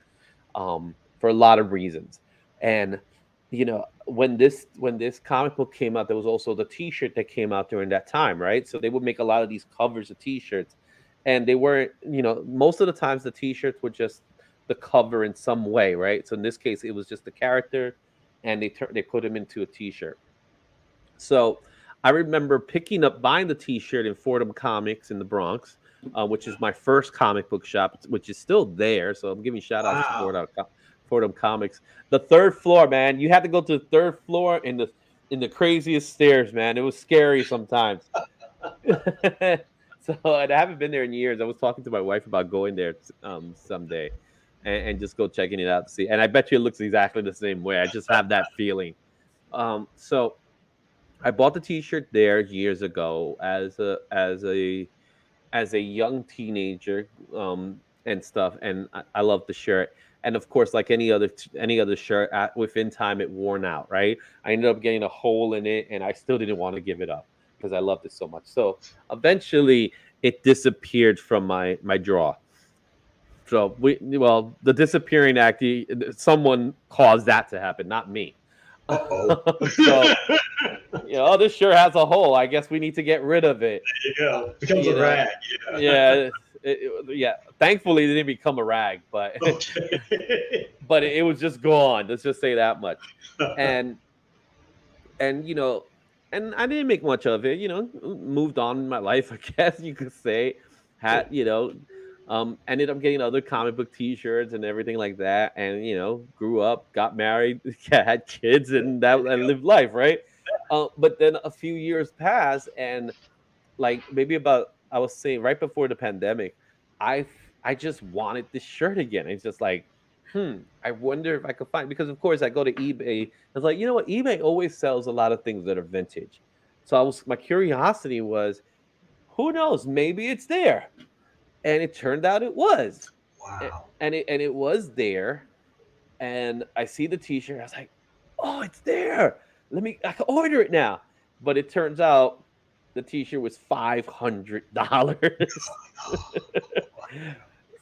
for a lot of reasons. And when this comic book came out, there was also the T-shirt that came out during that time, right? So they would make a lot of these covers of T-shirts, and they weren't, most of the times the T-shirts were just the cover in some way, right? So in this case, it was just the character, and they put him into a T-shirt. So I remember buying the T-shirt in Fordham Comics in the Bronx, which is my first comic book shop, which is still there. So I'm giving shout outs to Wow. Fordham Comics. The third floor, man. You had to go to the third floor in the craziest stairs, man. It was scary sometimes. So and I haven't been there in years. I was talking to my wife about going there someday, and just go checking it out to see. And I bet you it looks exactly the same way. I just have that feeling. So I bought the T-shirt there years ago as a young teenager, and stuff, and I love the shirt. And of course, like any other shirt, within time it worn out. Right, I ended up getting a hole in it, and I still didn't want to give it up because I loved it so much. So eventually, it disappeared from my drawer. So the disappearing act, someone caused that to happen, not me. Uh-oh. So There oh, this sure has a hole. I guess we need to get rid of it. you Uh, go. Becomes you a know, rag. Yeah. yeah, yeah. Thankfully, it didn't become a rag, but Okay. but it was just gone. Let's just say that much. And and you know, and I didn't make much of it. Moved on in my life, I guess you could say. Had ended up getting other comic book T-shirts and everything like that, and grew up, got married, had kids, and that and lived life, right? But then a few years passed, and like maybe about I was saying right before the pandemic, I I just wanted this shirt again. It's just like, I wonder if I could find, because of course I go to eBay. I was like, you know what? eBay always sells a lot of things that are vintage. So my curiosity was, who knows? Maybe it's there. And it turned out it was. Wow. And it was there. And I see the t-shirt. I was like, oh, it's there. I can order it now. But it turns out the t-shirt was $500. Wow.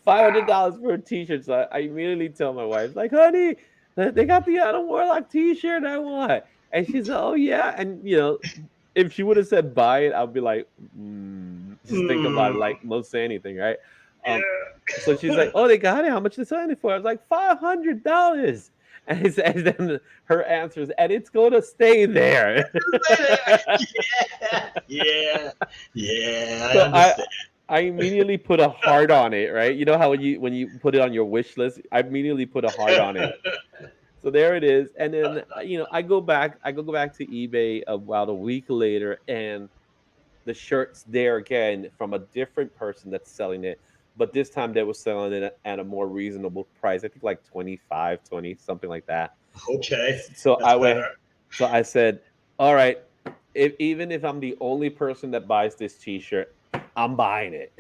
$500 for a t-shirt. So I immediately tell my wife, like, honey, they got the Adam Warlock t-shirt I want. And she's like, oh yeah. And if she would have said buy it, I'd be like, just think about it. Hmm. Like, don't say anything, right? Um, so she's Yeah. like, "Oh, they got it. How much they selling it for?" I was like, $500. And he says, then her answer is, "And it's going to stay there." Yeah. Yeah. Yeah. I So understand. I immediately put a heart on it, right? You know how when you put it on your wish list, I immediately put a heart on it. So there it is. And then I go back to eBay about a week later, and the shirt's there again from a different person that's selling it. But this time they were selling it at a more reasonable price. I think like 25, 20, something like that. Okay. So That's better. I said, all right, even if I'm the only person that buys this t-shirt, I'm buying it.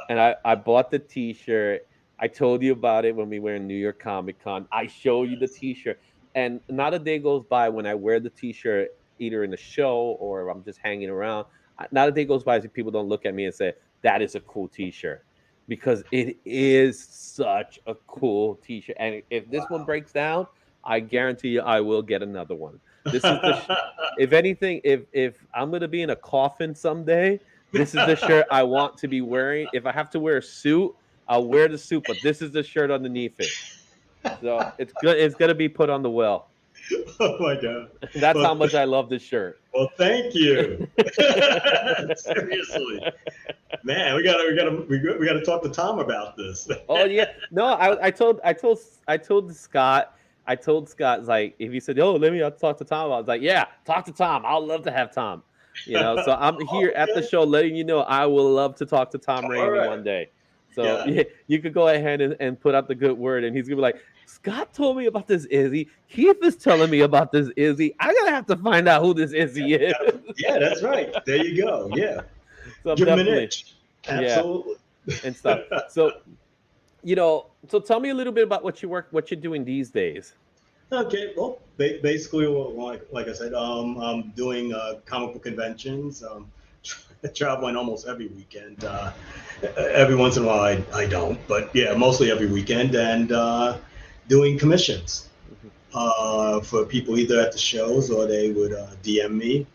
And I bought the t-shirt. I told you about it when we were in New York Comic Con. I show you the t-shirt. And not a day goes by when I wear the t-shirt either in the show or I'm just hanging around. Not a day goes by so people don't look at me and say, that is a cool t-shirt. Because it is such a cool t-shirt. And if this one Wow. breaks down, I guarantee you I will get another one. This is if anything, if I'm gonna be in a coffin someday, this is the shirt I want to be wearing. If I have to wear a suit, I'll wear the suit, but this is the shirt underneath it. So it's good. It's gonna be put on the well. Oh my God. That's how Well, much I love this shirt. well, thank you. Seriously, man, we gotta talk to Tom about this. Oh yeah, no, I told Scott. I told Scott like if he said, "Oh, let me talk to Tom," I was like, "Yeah, talk to Tom. I'll love to have Tom." So I'm here at the Okay. show letting you know I will love to talk to Tom All Rainey right. one day. So Yeah. yeah, you could go ahead and put out the good word, and he's gonna be like, "Scott told me about this Izzy. Keith is telling me about this Izzy. I gotta have to find out who this Izzy is." Yeah, that's right. There you go. Yeah. So I'm Give him an definitely itch. yeah Absolutely. and stuff. So so tell me a little bit about what you're doing these days. Okay, well, basically, well, like I said, I'm doing comic book conventions, traveling almost every weekend. Every once in a while, I don't, but yeah, mostly every weekend, and doing commissions Mhm. for people either at the shows or they would DM me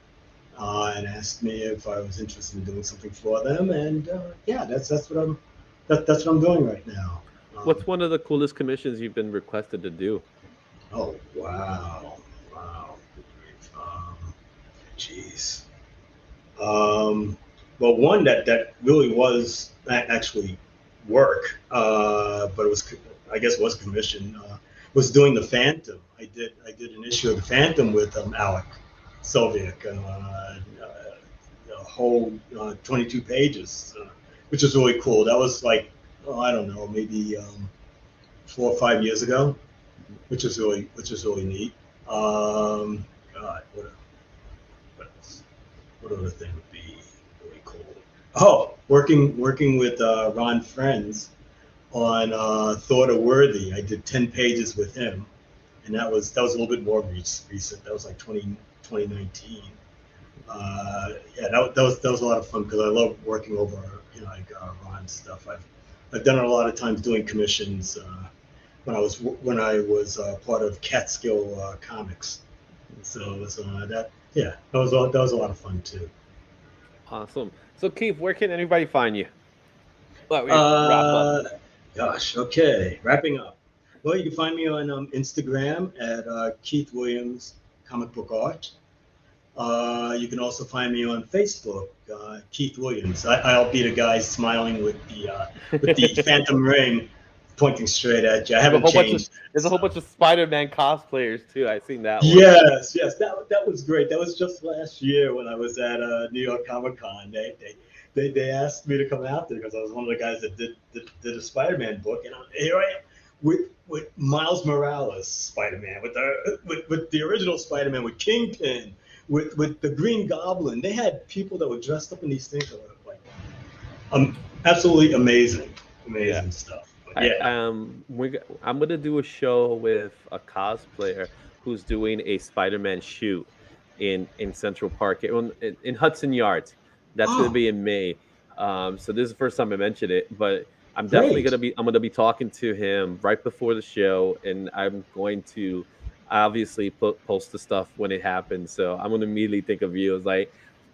and ask me if I was interested in doing something for them, and yeah, that's what I'm doing right now. What's Um, one of the coolest commissions you've been requested to do? oh wow, wow. Um, Jeez. Um, well, one that really was actually work, but it was I guess it was commission. Was doing the Phantom. I did an issue of the Phantom with Alec Soviak, a whole 22 pages, which was really cool. That was like I don't know, maybe 4 or 5 years ago, which is really neat. God, what else? What other thing would be really cool? Oh, working with Ron Friends on Thought of Worthy. I did 10 pages with him, and that was a little bit more recent. That was like 2019. Yeah, that was a lot of fun because I love working over like Ron's stuff. I've done it a lot of times doing commissions when I was part of Catskill Comics. So that yeah, that was a lot of fun too. Awesome. So Keith, where can anybody find you? Well, we wrap up. Uh, Gosh, okay. Wrapping up. Well, you can find me on Instagram at Keith Williams Comic Book Art. You can also find me on Facebook, Keith Williams. I'll be the guy smiling with the Phantom Ring pointing straight at you. I There's a haven't whole bunch of changed that. there's a whole So bunch of Spider-Man cosplayers too. I seen that one. yes, yes, that was great. That was just last year when I was at New York Comic Con. They asked me to come out there because I was one of the guys that did a Spider-Man book, and here I am with Miles Morales Spider-Man, with the original Spider-Man, with Kingpin, with the Green Goblin. They had people that were dressed up in these things that were like absolutely amazing, Yeah. amazing stuff. But yeah. I'm gonna do a show with a cosplayer who's doing a Spider-Man shoot in Central Park in Hudson Yards. That's gonna Oh, be in May. So this is the first time I mentioned it, but I'm definitely great. I'm gonna be talking to him right before the show, and I'm going to I obviously post the stuff when it happens, so I'm gonna immediately think of you as like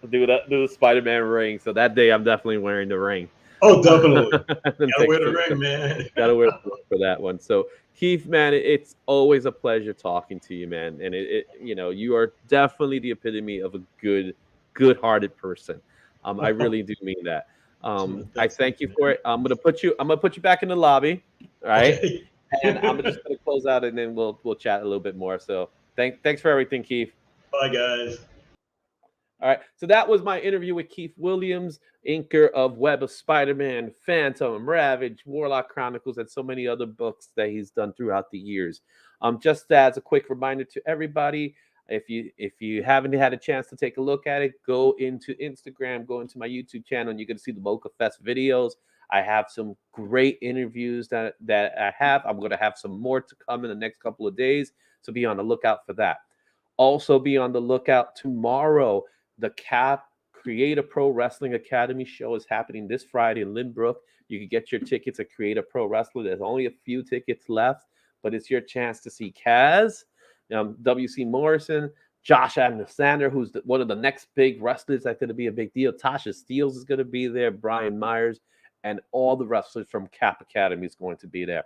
do the Spider-Man ring. So that day, I'm definitely wearing the ring. Oh, definitely. And Gotta wear the ring, man. gotta wear the ring for that one. So Keith, man, it's always a pleasure talking to you, man. And you are definitely the epitome of a good-hearted person. I really do mean that. I Thanks, thank you for man. it. I'm gonna put you back in the lobby. All right. Okay. And I'm just gonna close out, and then we'll chat a little bit more. So thanks for everything, Keith. Bye, guys. All right. So that was my interview with Keith Williams, inker of Web of Spider-Man, Phantom, Ravage, Warlock Chronicles, and so many other books that he's done throughout the years. Just as a quick reminder to everybody, if you haven't had a chance to take a look at it, go into Instagram, go into my YouTube channel, and you're gonna see the Mocha Fest videos. I have some great interviews that I have. I'm gonna have some more to come in the next couple of days. So be on the lookout for that. Also, be on the lookout tomorrow. The Cap Create a Pro Wrestling Academy show is happening this Friday in Lynbrook. You can get your tickets at Create a Pro Wrestler. There's only a few tickets left, but it's your chance to see Kaz, W.C. Morrison, Josh Alexander, who's one of the next big wrestlers that's going to be a big deal. Tasha Steeles is going to be there, Brian Myers, and all the wrestlers from Cap Academy is going to be there.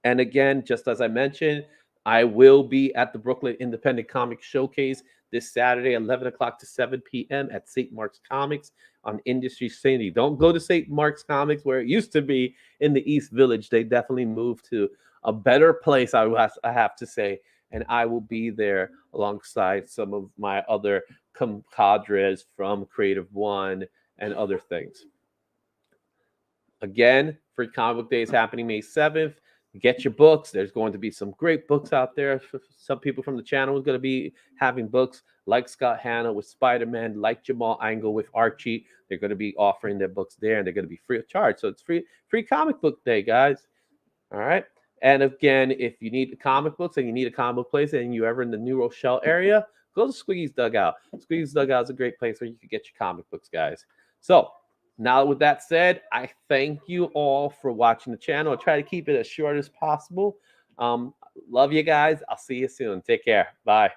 And again, just as I mentioned, I will be at the Brooklyn Independent Comics Showcase this Saturday, 11 o'clock to 7 p.m. at St. Mark's Comics on Industry City. Don't go to St. Mark's Comics where it used to be in the East Village. They definitely moved to a better place, I have to say. And I will be there alongside some of my other compadres from Creative One and other things. Again, Free Comic Book Day is happening May 7th. Get your books. There's going to be some great books out there. Some people from the channel is going to be having books like Scott Hanna with Spider-Man, like Jamal Angle with Archie. They're going to be offering their books there, and they're going to be free of charge. So it's free comic book day, guys. All right. And again, if you need comic books and you need a comic book place and you're ever in the New Rochelle area, go to Squeaky's Dugout. Squeaky's Dugout is a great place where you can get your comic books, guys. So now, with that said, I thank you all for watching the channel. I'll try to keep it as short as possible. Love you guys. I'll see you soon. Take care. Bye.